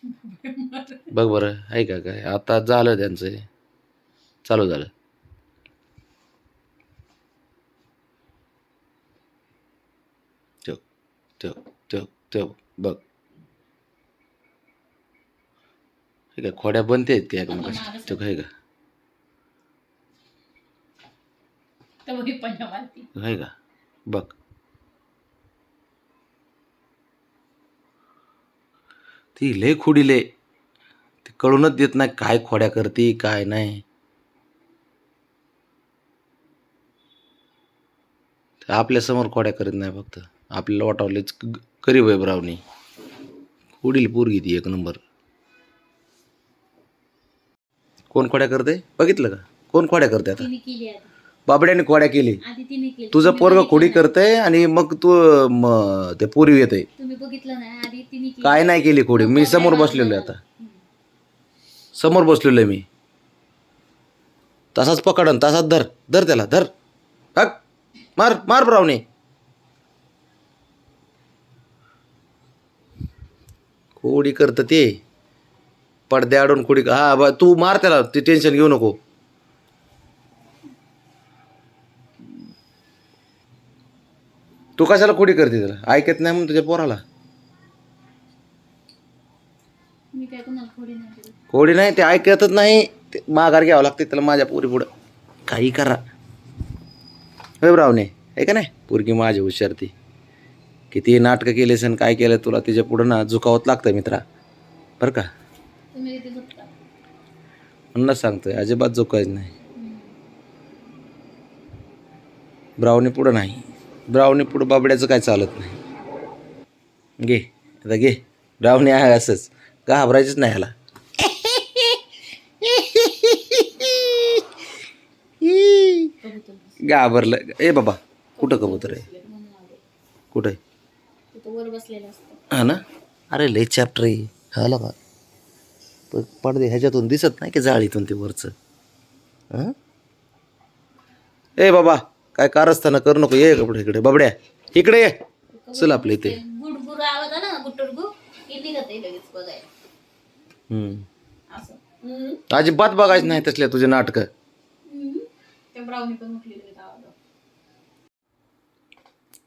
बघ बरं आहे का काय आता झालं त्यांचं चालू झालं. ठेव ठेव ठेव ठेव बघ हे का खोड्या बनते आहेत का एकमेकाच्या ठेव काय का आहे का बघ ती लय खोडीले ती कळूनच देत नाही काय खोड्या करते काय नाही. आपल्या समोर खोड्या करीत नाही फक्त आपल्याला वाटावलेच करीब आहे ब्रावणी पुढील पोरगी ती एक नंबर. कोण खोड्या करते बघितलं का कोण खोड्या करते आता बाबड्याने खोड्या केली तुझं पोरग खोडी करतंय आणि मग तू ते पोरी येते काय नाही केली खोडी मी समोर बसलेलो आहे आता समोर बसलेलो आहे मी तसाच पकडन तसाच धर धर त्याला धर हक मार मार ब्रावणी खोडी करत ते पडद्या आडून खोडी हा बा तू मार त्याला ते टेन्शन घेऊ नको. तू कशाला खोडी करते त्याला ऐकत नाही म्हणून तुझ्या पोराला खोडी नाही ते ऐकतच नाही ते माघार घ्यावं लागते त्याला माझ्या पोरी पुढं काही करा होय ब्रावणे आहे का नाही पोरगी माझी हुशार ती किती नाटकं केले सण काय केलं तुला तिच्या पुढं ना झुकावत लागतं मित्रा बरं का म्हणूनच सांगतोय अजिबात झुकायचं नाही. ब्रावणी पुढं नाही ब्रावणी पुढं बाबड्याचं काय चालत नाही. घे आता घे ब्रावणी आहे असंच घाबरायचंच नाही ह्याला. घाबरलं ए बाबा कुठं कबूतर आहे कुठं हा ना अरे लय चॅप्टर आहे हाला बा पडदे ह्याच्यातून दिसत नाही की जाळीतून ते वरचं हां ए बाबा काय कारस्थानं करू नको ये कपडे इकडे बाबड्या इकडे ये चल आपल्या इथे अजिबात बघायचं नाही तसल्या तुझे नाटक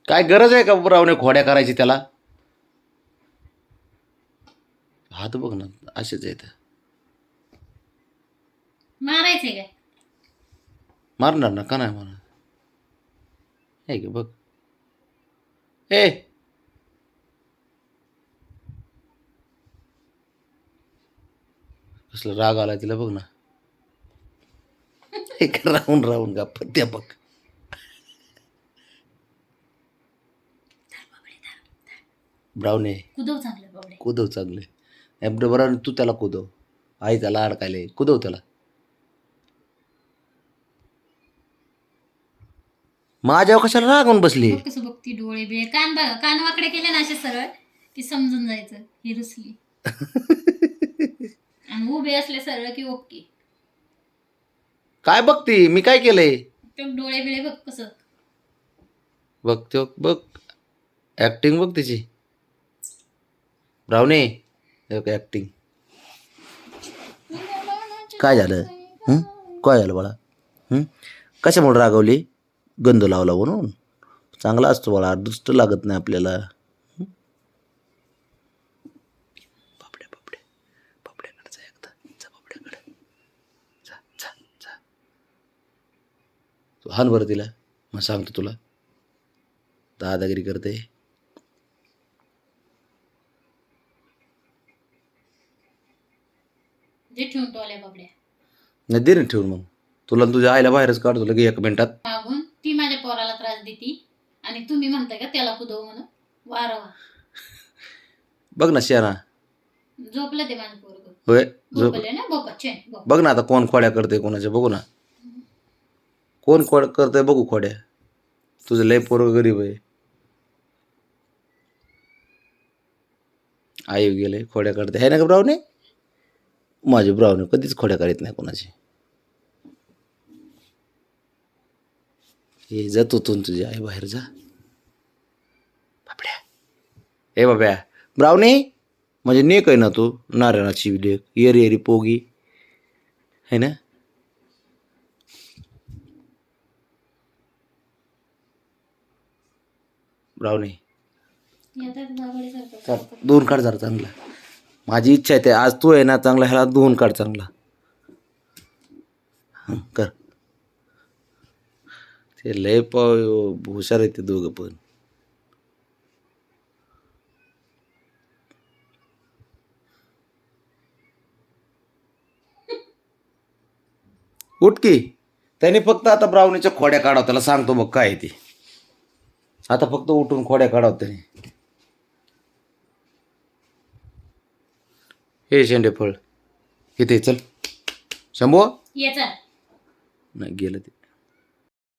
काय गरज आहे का ब्रावणे खोड्या करायची त्याला हात बघ ना असेच आहेत मारायचे काय मारणार ना का नाही मारणार हे गे बघ ए कसलं राग आला तिला बघ ना एक राहून राहून का पत्त्या बघ ब्रावणे कुदव चांगलं बाबडे कुदव चांगले बरोबर तू त्याला कुदव आई त्याला अडकायले कुदव त्याला माझ्यावर कशाला रागवून बसली कसं बघती डोळे बिळे कान बघा कान वाकडे केले ना असे सरळ की समजून जायचं ही रुसली आणि उभे असले सरळ की ओके काय बघती मी काय केलंय ते डोळे बिळे बघ कसं बघ तो बघ ऍक्टिंग बघ तिची ब्रावणे ऍक्टिंग काय झालं काय झालं बाळा कशामुळे रागवली गंध लावला म्हणून चांगला असतो बाळा दुष्ट लागत नाही आपल्याला बाबड्या बाबड्या बाबड्याकडे जा एकदा जा बाबड्याकडे जा जा जा तू हान बरं तिला मग सांगतो तुला दादागिरी करते जे ठेवून तो आल्या बाबड्या नाही दे ना ठेवून मग तुला तुझ्या आईला बाहेरच काढतो लगे 1 मिनिटात मागून ती माझ्या पोराला त्रास देती आणि तुम्ही म्हणताय का त्याला कुदव म्हणून वारवा बघ ना शेरा झोपलं ते माझं पोरग होय झोपले ना बोपा छे बघ ना आता कोण खोड्या करते कोणाच्या बघू ना कोण खोड करतंय बघू खोड्या तुझं लय पोरग गरीब आहे आई गेले खोड्या करते आहे ना का ब्रावणे माझी ब्रावणे कधीच खोड्या करीत नाही कोणाची हे जा तू तुझी आई बाहेर जा बाबड्या ए बाब्या ब्रावणे म्हणजे नेक आहे ना तू, नारायणाची लेक, येरी येरी पोगी है ना. ब्राउनी चल दोन काढ जरा चांगला. माझी इच्छा आहे ते आज तू आहे ना चांगला, ह्याला दोन काढ चांगला. हं, कर. ते लय हुशार आहे ते दोघं पण. उठकी. त्याने फक्त आता ब्राउनीच्या खोड्या काढावं, त्याला सांगतो मग काय आहे ते. आता फक्त उठून खोड्या काढावं त्याने. हे शेंडेफळ इथे चल. शंभू याचा नाही गेलं ते.